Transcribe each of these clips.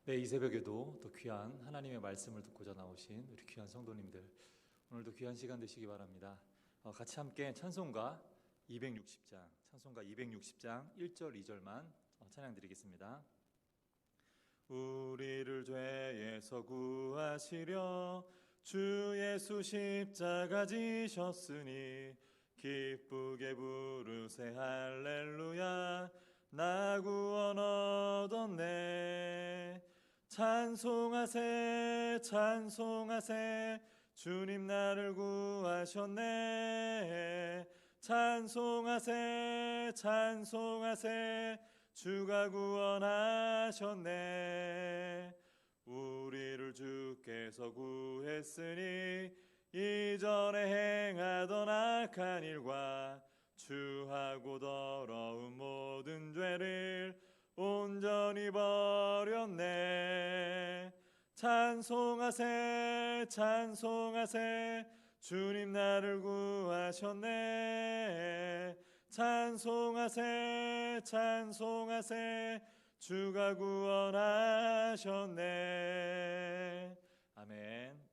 네, 이 새벽에도 또 귀한 하나님의 말씀을 듣고자 나오신 우리 귀한 성도님들, 오늘도 귀한 시간 되시기 바랍니다. 같이 함께 찬송가 260장 1절 2절만 찬양 드리겠습니다. 우리를 죄에서 구하시려 주 예수 십자가 지셨으니 기쁘게 부르세 할렐루야, 나 구원 얻었네. 찬송하세 찬송하세, 주님 나를 구하셨네. 찬송하세 찬송하세, 주가 구원하셨네. 우리를 주께서 구했으니 이전에 행하던 악한 일과 주하고 더러운 모든 죄를 온전히 버렸네. 찬송하세 찬송하세, 주님 나를 구하셨네. 찬송하세 찬송하세, 주가 구원하셨네. 아멘.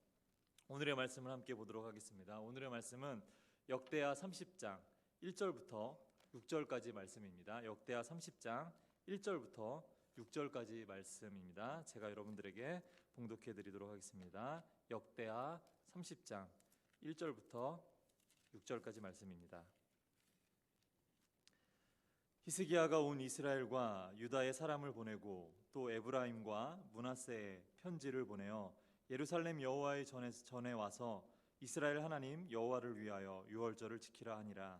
오늘의 말씀을 함께 보도록 하겠습니다. 오늘의 말씀은 역대하 30장 1절부터 6절까지 말씀입니다. 역대하 30장 1절부터 6절까지 말씀입니다. 제가 여러분들에게 봉독해 드리도록 하겠습니다. 역대하 30장 1절부터 6절까지 말씀입니다. 히스기야가 온 이스라엘과 유다의 사람을 보내고 또 에브라임과 므낫세에 편지를 보내어 예루살렘 여호와의 전에 와서 이스라엘 하나님 여호와를 위하여 유월절을 지키라 하니라.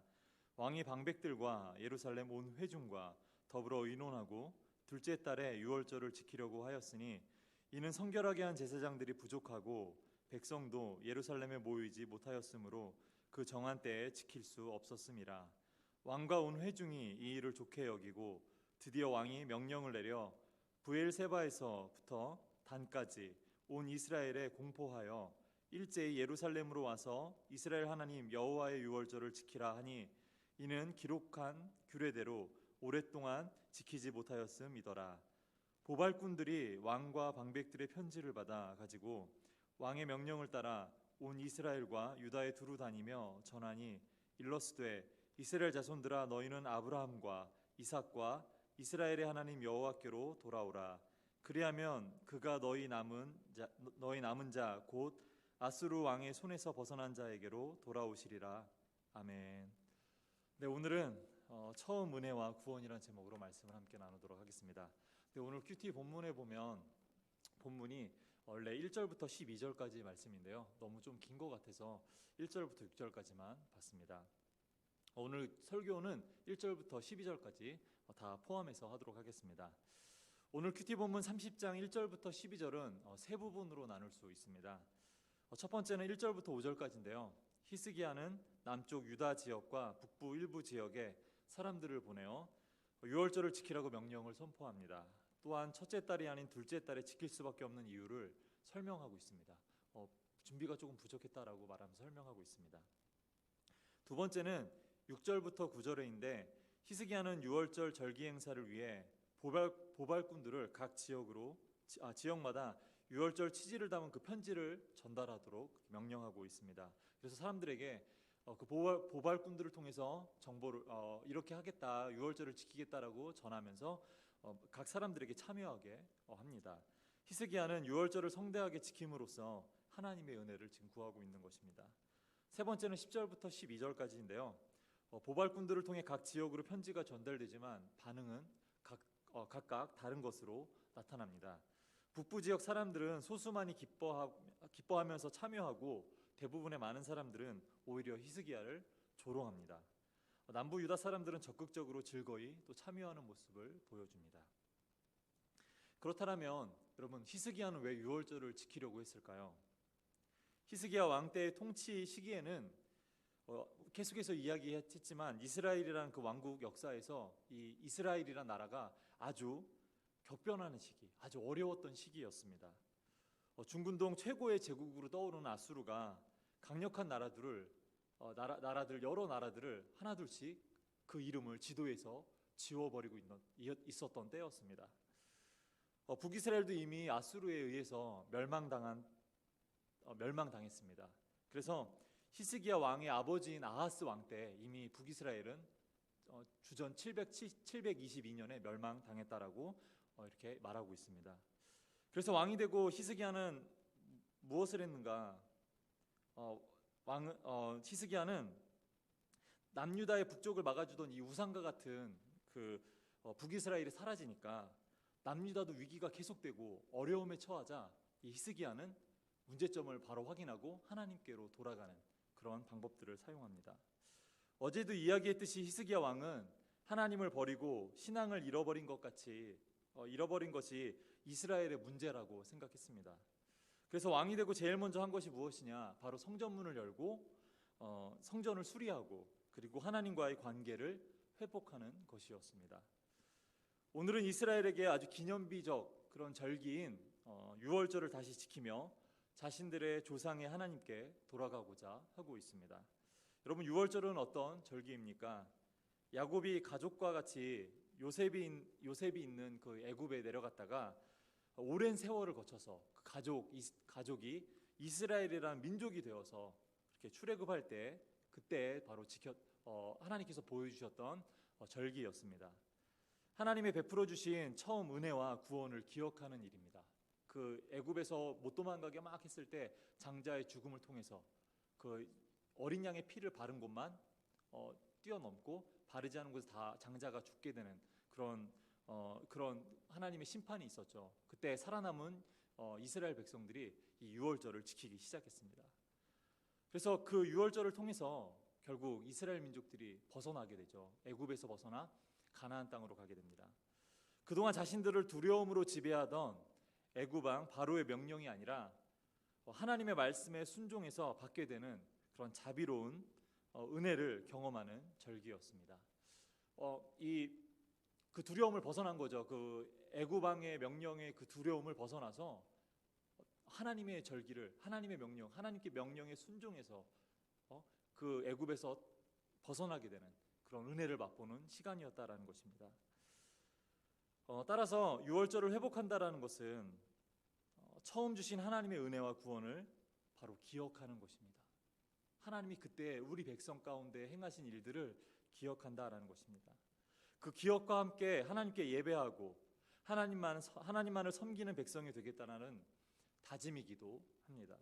왕이 방백들과 예루살렘 온 회중과 더불어 의논하고 둘째 달에 유월절을 지키려고 하였으니 이는 성결하게 한 제사장들이 부족하고 백성도 예루살렘에 모이지 못하였으므로 그 정한 때에 지킬 수 없었음이라. 왕과 온 회중이 이 일을 좋게 여기고 드디어 왕이 명령을 내려 브엘세바에서부터 단까지 온 이스라엘에 공포하여 일제히 예루살렘으로 와서 이스라엘 하나님 여호와의 유월절을 지키라 하니 이는 기록한 규례대로 오랫동안 지키지 못하였음이더라. 보발꾼들이 왕과 방백들의 편지를 받아 가지고 왕의 명령을 따라 온 이스라엘과 유다에 두루 다니며 전하니 일러스되 이스라엘 자손들아, 너희는 아브라함과 이삭과 이스라엘의 하나님 여호와께로 돌아오라. 그리하면 그가 너희 남은 자 곧 아수르 왕의 손에서 벗어난 자에게로 돌아오시리라. 아멘. 네, 오늘은 처음 은혜와 구원이라는 제목으로 말씀을 함께 나누도록 하겠습니다. 네, 오늘 큐티 본문에 보면 본문이 원래 1절부터 12절까지 말씀인데요, 너무 좀 긴 것 같아서 1절부터 6절까지만 봤습니다. 오늘 설교는 1절부터 12절까지 다 포함해서 하도록 하겠습니다. 오늘 큐티 본문 30장 1절부터 12절은 세 부분으로 나눌 수 있습니다. 첫 번째는 1절부터 5절까지인데요. 히스기야는 남쪽 유다 지역과 북부 일부 지역에 사람들을 보내어 유월절을 지키라고 명령을 선포합니다. 또한 첫째 달이 아닌 둘째 달에 지킬 수밖에 없는 이유를 설명하고 있습니다. 준비가 조금 부족했다라고 말하면서 설명하고 있습니다. 두 번째는 6절부터 9절에인데 히스기야는 유월절 절기 행사를 위해 보발꾼들을 각 지역마다 유월절 치지를 담은 그 편지를 전달하도록 명령하고 있습니다. 그래서 사람들에게 그 보발꾼들을 통해서 정보를 이렇게 하겠다, 유월절을 지키겠다라고 전하면서 각 사람들에게 참여하게 합니다. 히스기야는 유월절을 성대하게 지킴으로써 하나님의 은혜를 지금 구하고 있는 것입니다. 세 번째는 10절부터 12절까지인데요. 보발꾼들을 통해 각 지역으로 편지가 전달되지만 반응은 각각 다른 것으로 나타납니다. 북부 지역 사람들은 소수만이 기뻐하면서 참여하고 대부분의 많은 사람들은 오히려 히스기야를 조롱합니다. 남부 유다 사람들은 적극적으로 즐거이 또 참여하는 모습을 보여줍니다. 그렇다면 여러분, 히스기야는 왜 유월절을 지키려고 했을까요? 히스기야 왕 때의 통치 시기에는 계속해서 이야기했지만 이스라엘이라는 그 왕국 역사에서 이 이스라엘이라는 나라가 아주 격변하는 시기, 아주 어려웠던 시기였습니다. 중근동 최고의 제국으로 떠오르는 아수르가 강력한 나라들 여러 나라들을 하나둘씩 그 이름을 지도에서 지워버리고 있었던 때였습니다. 북이스라엘도 이미 아수르에 의해서 멸망당했습니다. 그래서 히스기야 왕의 아버지인 아하스 왕 때 이미 북이스라엘은 주전 722년에 멸망당했다라고 이렇게 말하고 있습니다. 그래서 왕이 되고 히스기야는 무엇을 했는가? 히스기야는 남유다의 북쪽을 막아주던 이 우상과 같은 북이스라엘이 사라지니까 남유다도 위기가 계속되고 어려움에 처하자 이 히스기야는 문제점을 바로 확인하고 하나님께로 돌아가는 그런 방법들을 사용합니다. 어제도 이야기했듯이 히스기야 왕은 하나님을 버리고 신앙을 잃어버린 것이 이스라엘의 문제라고 생각했습니다. 그래서 왕이 되고 제일 먼저 한 것이 무엇이냐? 바로 성전문을 열고 성전을 수리하고 그리고 하나님과의 관계를 회복하는 것이었습니다. 오늘은 이스라엘에게 아주 기념비적 그런 절기인 유월절을 다시 지키며 자신들의 조상의 하나님께 돌아가고자 하고 있습니다. 여러분, 유월절은 어떤 절기입니까? 야곱이 가족과 같이 요셉이 있는 그 애굽에 내려갔다가 오랜 세월을 거쳐서 그 가족이 이스라엘이라는 민족이 되어서 이렇게 출애굽할 때 그때 바로 하나님께서 보여주셨던 절기였습니다. 하나님의 베풀어 주신 처음 은혜와 구원을 기억하는 일입니다. 그 애굽에서 못 도망가게 막 했을 때 장자의 죽음을 통해서 그 어린 양의 피를 바른 곳만 뛰어넘고 바르지 않은 곳에 다 장자가 죽게 되는 그런 하나님의 심판이 있었죠. 그때 살아남은 이스라엘 백성들이 이 유월절을 지키기 시작했습니다. 그래서 그 유월절을 통해서 결국 이스라엘 민족들이 벗어나게 되죠. 애굽에서 벗어나 가나안 땅으로 가게 됩니다. 그동안 자신들을 두려움으로 지배하던 애굽 왕 바로의 명령이 아니라 하나님의 말씀에 순종해서 받게 되는 그런 자비로운 은혜를 경험하는 절기였습니다. 그 두려움을 벗어난 거죠. 그 애굽 왕의 명령의 그 두려움을 벗어나서 하나님의 절기를 하나님께 명령에 순종해서 그 애굽에서 벗어나게 되는 그런 은혜를 맛보는 시간이었다라는 것입니다. 따라서 유월절을 회복한다라는 것은 처음 주신 하나님의 은혜와 구원을 바로 기억하는 것입니다. 하나님이 그때 우리 백성 가운데 행하신 일들을 기억한다라는 것입니다. 그 기억과 함께 하나님께 예배하고 하나님만을 섬기는 백성이 되겠다는 다짐이기도 합니다.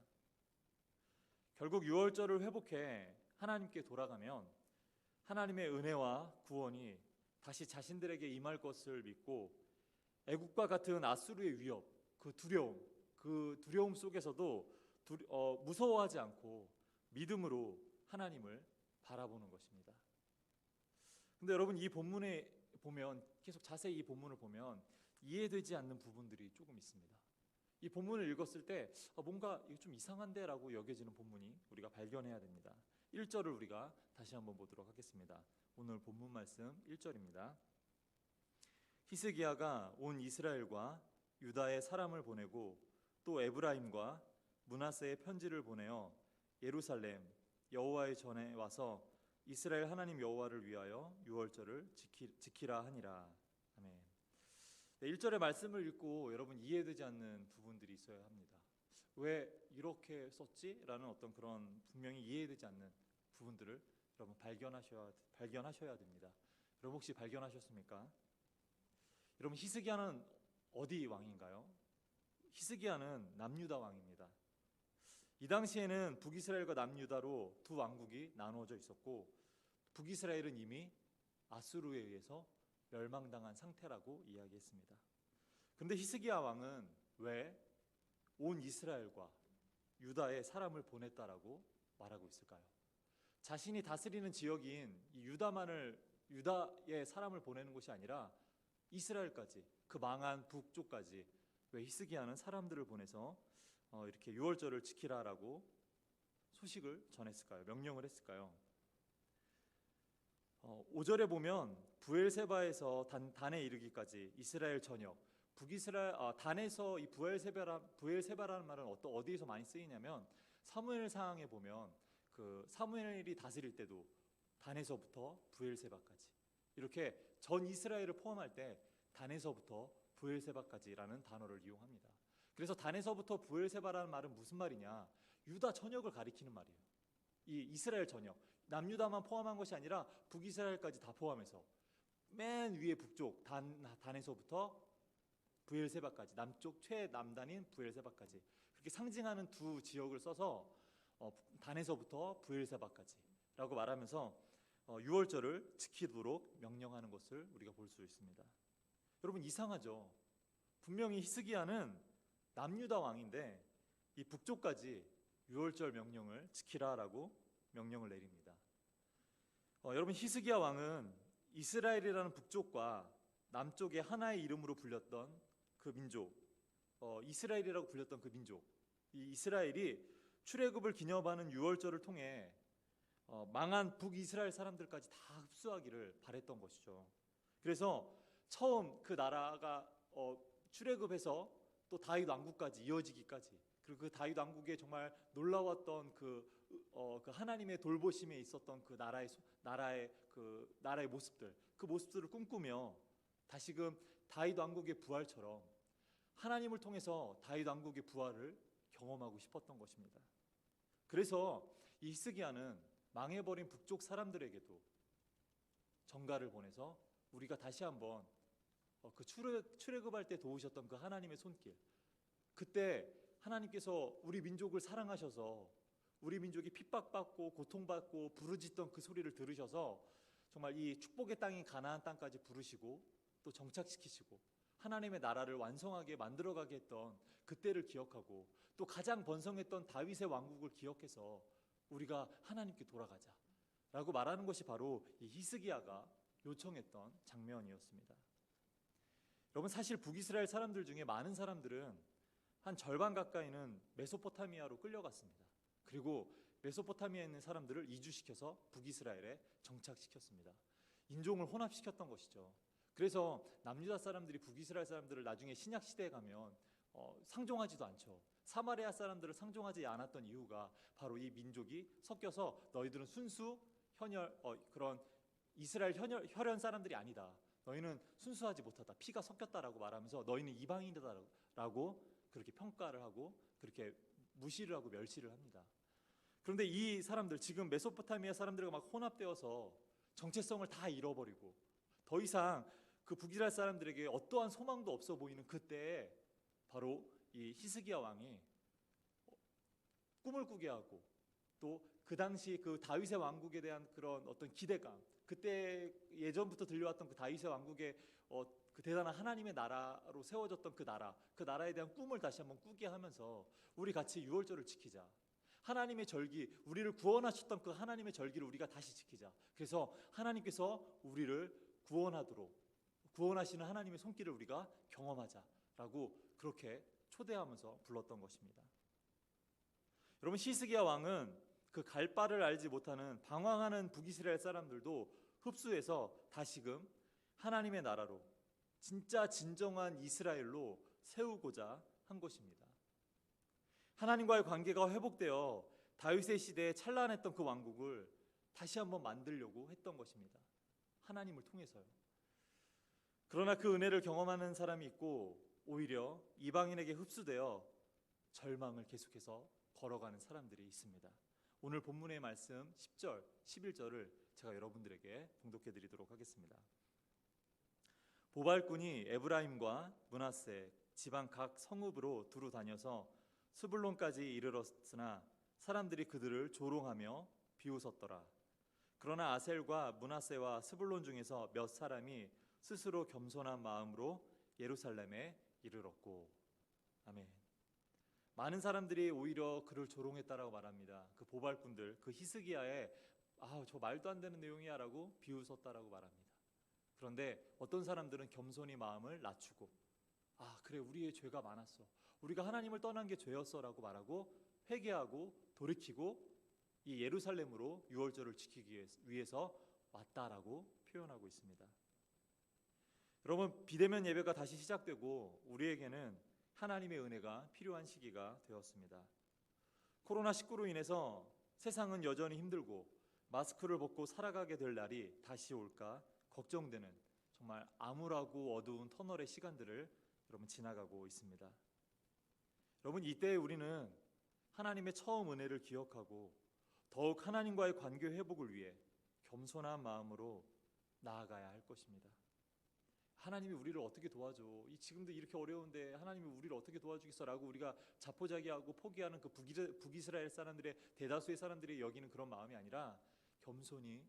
결국 유월절을 회복해 하나님께 돌아가면 하나님의 은혜와 구원이 다시 자신들에게 임할 것을 믿고 애국과 같은 아수르의 위협, 그 두려움 속에서도 무서워하지 않고 믿음으로 하나님을 바라보는 것입니다. 근데 여러분, 이 본문에 보면 계속 자세히 이 본문을 보면 이해되지 않는 부분들이 조금 있습니다. 이 본문을 읽었을 때 뭔가 이거 좀 이상한데 라고 여겨지는 본문이 우리가 발견해야 됩니다. 1절을 우리가 다시 한번 보도록 하겠습니다. 오늘 본문 말씀 1절입니다. 히스기야가 온 이스라엘과 유다의 사람을 보내고 또 에브라임과 므낫세의 편지를 보내어 예루살렘 여호와의 전에 와서 이스라엘 하나님 여호와를 위하여 유월절을 지키라 하니라. 아멘. 1절의 말씀을 읽고 여러분 이해되지 않는 부분들이 있어야 합니다. 왜 이렇게 썼지? 라는 어떤 그런 분명히 이해되지 않는 부분들을 여러분 발견하셔야 됩니다. 여러분 혹시 발견하셨습니까? 여러분, 히스기야는 어디 왕인가요? 히스기야는 남유다 왕입니다. 이 당시에는 북이스라엘과 남유다로 두 왕국이 나누어져 있었고 북이스라엘은 이미 아수르에 의해서 멸망당한 상태라고 이야기했습니다. 그런데 히스기야 왕은 왜 온 이스라엘과 유다에 사람을 보냈다라고 말하고 있을까요? 자신이 다스리는 지역인 이 유다에 사람을 보내는 것이 아니라 이스라엘까지, 그 망한 북쪽까지 왜 히스기야는 사람들을 보내서 이렇게 유월절을 지키라라고 소식을 전했을까요? 명령을 했을까요? 5절에 보면 부엘세바에서 단에 이르기까지 이스라엘 전역, 단에서 이 부엘세바라는 말은 어디에서 많이 쓰이냐면 사무엘상에 보면 그 사무엘이 다스릴 때도 단에서부터 부엘세바까지 이렇게 전 이스라엘을 포함할 때 단에서부터 브엘세바까지라는 단어를 이용합니다. 그래서 단에서부터 브엘세바라는 말은 무슨 말이냐? 유다 전역을 가리키는 말이에요. 이 이스라엘 전역, 남유다만 포함한 것이 아니라 북이스라엘까지 다 포함해서 맨 위에 북쪽 단에서부터 브엘세바까지, 남쪽 최남단인 브엘세바까지, 그렇게 상징하는 두 지역을 써서 단에서부터 브엘세바까지라고 말하면서 유월절을 지키도록 명령하는 것을 우리가 볼 수 있습니다. 여러분, 이상하죠? 분명히 히스기야는 남유다 왕인데 이 북쪽까지 유월절 명령을 지키라라고 명령을 내립니다. 여러분, 히스기야 왕은 이스라엘이라는 북쪽과 남쪽의 하나의 이름으로 불렸던 그 민족, 이스라엘이라고 불렸던 그 민족, 이 이스라엘이 출애굽을 기념하는 유월절을 통해 망한 북이스라엘 사람들까지 다 흡수하기를 바랬던 것이죠. 그래서 처음 그 나라가 출애굽해서 또 다윗 왕국까지 이어지기까지, 그리고 그 다윗 왕국에 정말 놀라웠던 그 하나님의 돌보심에 있었던 그 나라의 모습들, 그 모습들을 꿈꾸며 다시금 다윗 왕국의 부활처럼 하나님을 통해서 다윗 왕국의 부활을 경험하고 싶었던 것입니다. 그래서 이 히스기야는 망해버린 북쪽 사람들에게도 전가를 보내서 우리가 다시 한번 그 출애굽할 때 도우셨던 그 하나님의 손길, 그때 하나님께서 우리 민족을 사랑하셔서 우리 민족이 핍박받고 고통받고 부르짖던 그 소리를 들으셔서 정말 이 축복의 땅인 가나안 땅까지 부르시고 또 정착시키시고 하나님의 나라를 완성하게 만들어가게 했던 그때를 기억하고, 또 가장 번성했던 다윗의 왕국을 기억해서 우리가 하나님께 돌아가자라고 말하는 것이 바로 이 히스기야가 요청했던 장면이었습니다. 여러분, 사실 북이스라엘 사람들 중에 많은 사람들은 한 절반 가까이는 메소포타미아로 끌려갔습니다. 그리고 메소포타미아에 있는 사람들을 이주시켜서 북이스라엘에 정착시켰습니다. 인종을 혼합시켰던 것이죠. 그래서 남유다 사람들이 북이스라엘 사람들을 나중에 신약 시대에 가면 상종하지도 않죠. 사마리아 사람들을 상종하지 않았던 이유가 바로 이 민족이 섞여서 너희들은 순수 그런 이스라엘 혈연 사람들이 아니다, 너희는 순수하지 못하다, 피가 섞였다라고 말하면서 너희는 이방인이다라고 그렇게 평가를 하고 그렇게 무시를 하고 멸시를 합니다. 그런데 이 사람들, 지금 메소포타미아 사람들과 막 혼합되어서 정체성을 다 잃어버리고 더 이상 그 북이스라엘 사람들에게 어떠한 소망도 없어 보이는 그때 바로 이 히스기야 왕이 꿈을 꾸게 하고, 또 그 당시 그 다윗의 왕국에 대한 그런 어떤 기대감, 그때 예전부터 들려왔던 그 다윗의 왕국의 그 대단한 하나님의 나라로 세워졌던 그 나라에 대한 꿈을 다시 한번 꾸게 하면서 우리 같이 유월절을 지키자, 하나님의 절기, 우리를 구원하셨던 그 하나님의 절기를 우리가 다시 지키자, 그래서 하나님께서 우리를 구원하시는 하나님의 손길을 우리가 경험하자라고 그렇게 초대하면서 불렀던 것입니다. 여러분, 히스기야 왕은 그 갈 바를 알지 못하는 방황하는 북이스라엘 사람들도 흡수해서 다시금 하나님의 나라로, 진짜 진정한 이스라엘로 세우고자 한 것입니다. 하나님과의 관계가 회복되어 다윗의 시대에 찬란했던 그 왕국을 다시 한번 만들려고 했던 것입니다. 하나님을 통해서요. 그러나 그 은혜를 경험하는 사람이 있고 오히려 이방인에게 흡수되어 절망을 계속해서 걸어가는 사람들이 있습니다. 오늘 본문의 말씀 10절, 11절을 제가 여러분들에게 봉독해 드리도록 하겠습니다. 보발꾼이 에브라임과 므낫세 지방 각 성읍으로 두루 다녀서 스불론까지 이르렀으나 사람들이 그들을 조롱하며 비웃었더라. 그러나 아셀과 므낫세와 스불론 중에서 몇 사람이 스스로 겸손한 마음으로 예루살렘에 이르렀고. 아멘. 많은 사람들이 오히려 그를 조롱했다라고 말합니다. 그 보발꾼들, 그 히스기야의 저 말도 안 되는 내용이야 라고 비웃었다라고 말합니다. 그런데 어떤 사람들은 겸손히 마음을 낮추고 그래, 우리의 죄가 많았어, 우리가 하나님을 떠난 게 죄였어 라고 말하고 회개하고 돌이키고 이 예루살렘으로 유월절을 지키기 위해서 왔다라고 표현하고 있습니다. 여러분, 비대면 예배가 다시 시작되고 우리에게는 하나님의 은혜가 필요한 시기가 되었습니다. 코로나19로 인해서 세상은 여전히 힘들고 마스크를 벗고 살아가게 될 날이 다시 올까 걱정되는 정말 암울하고 어두운 터널의 시간들을 여러분 지나가고 있습니다. 여러분 이때 우리는 하나님의 처음 은혜를 기억하고 더욱 하나님과의 관계 회복을 위해 겸손한 마음으로 나아가야 할 것입니다. 하나님이 우리를 어떻게 도와줘? 지금도 이렇게 어려운데 하나님이 우리를 어떻게 도와주겠어라고 우리가 자포자기하고 포기하는 그 북이스라엘 사람들의 대다수의 사람들이 여기는 그런 마음이 아니라 겸손히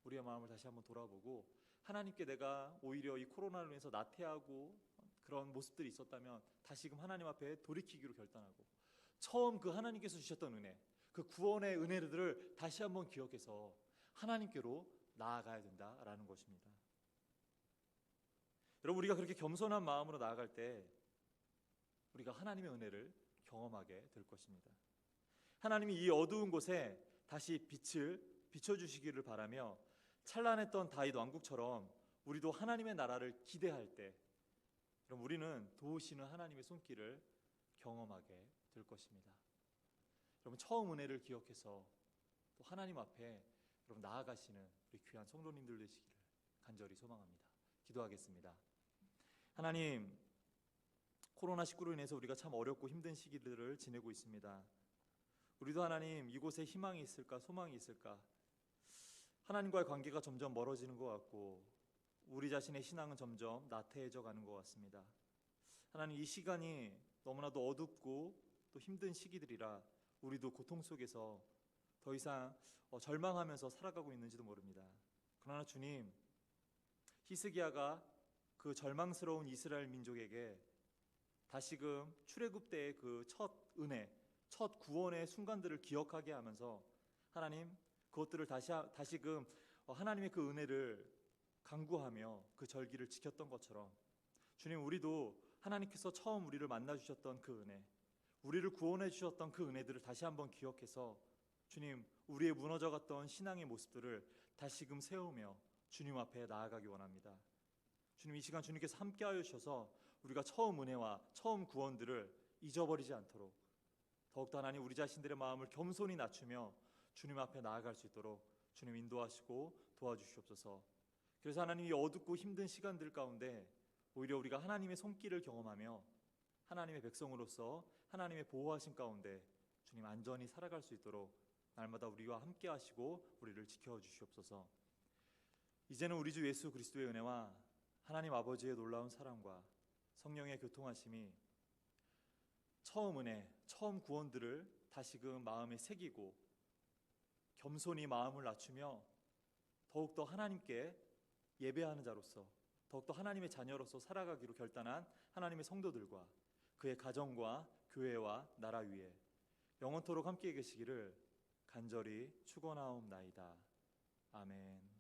우리의 마음을 다시 한번 돌아보고 하나님께 내가 오히려 이 코로나로 인해서 나태하고 그런 모습들이 있었다면 다시금 하나님 앞에 돌이키기로 결단하고 처음 그 하나님께서 주셨던 은혜, 그 구원의 은혜들을 다시 한번 기억해서 하나님께로 나아가야 된다라는 것입니다. 여러분 우리가 그렇게 겸손한 마음으로 나아갈 때 우리가 하나님의 은혜를 경험하게 될 것입니다. 하나님이 이 어두운 곳에 다시 빛을 비춰주시기를 바라며 찬란했던 다윗 왕국처럼 우리도 하나님의 나라를 기대할 때 그럼 우리는 도우시는 하나님의 손길을 경험하게 될 것입니다. 여러분 처음 은혜를 기억해서 또 하나님 앞에 여러분 나아가시는 우리 귀한 성도님들 되시기를 간절히 소망합니다. 기도하겠습니다. 하나님, 코로나19로 인해서 우리가 참 어렵고 힘든 시기들을 지내고 있습니다. 우리도 하나님 이곳에 희망이 있을까 소망이 있을까 하나님과의 관계가 점점 멀어지는 것 같고 우리 자신의 신앙은 점점 나태해져 가는 것 같습니다. 하나님 이 시간이 너무나도 어둡고 또 힘든 시기들이라 우리도 고통 속에서 더 이상 절망하면서 살아가고 있는지도 모릅니다. 그러나 주님, 히스기야가 그 절망스러운 이스라엘 민족에게 다시금 출애굽 때의 그 첫 은혜, 첫 구원의 순간들을 기억하게 하면서 하나님 그것들을 다시금 하나님의 그 은혜를 간구하며 그 절기를 지켰던 것처럼 주님 우리도 하나님께서 처음 우리를 만나 주셨던 그 은혜, 우리를 구원해 주셨던 그 은혜들을 다시 한번 기억해서 주님 우리의 무너져갔던 신앙의 모습들을 다시금 세우며 주님 앞에 나아가기 원합니다. 주님 이 시간 주님께서 함께하여 주셔서 우리가 처음 은혜와 처음 구원들을 잊어버리지 않도록 더욱더 하나님 우리 자신들의 마음을 겸손히 낮추며 주님 앞에 나아갈 수 있도록 주님 인도하시고 도와주시옵소서. 그래서 하나님 이 어둡고 힘든 시간들 가운데 오히려 우리가 하나님의 손길을 경험하며 하나님의 백성으로서 하나님의 보호하심 가운데 주님 안전히 살아갈 수 있도록 날마다 우리와 함께 하시고 우리를 지켜주시옵소서. 이제는 우리 주 예수 그리스도의 은혜와 하나님 아버지의 놀라운 사랑과 성령의 교통하심이 처음 은혜, 처음 구원들을 다시금 마음에 새기고 겸손히 마음을 낮추며 더욱더 하나님께 예배하는 자로서 더욱더 하나님의 자녀로서 살아가기로 결단한 하나님의 성도들과 그의 가정과 교회와 나라 위에 영원토록 함께 계시기를 간절히 축원하옵나이다. 아멘.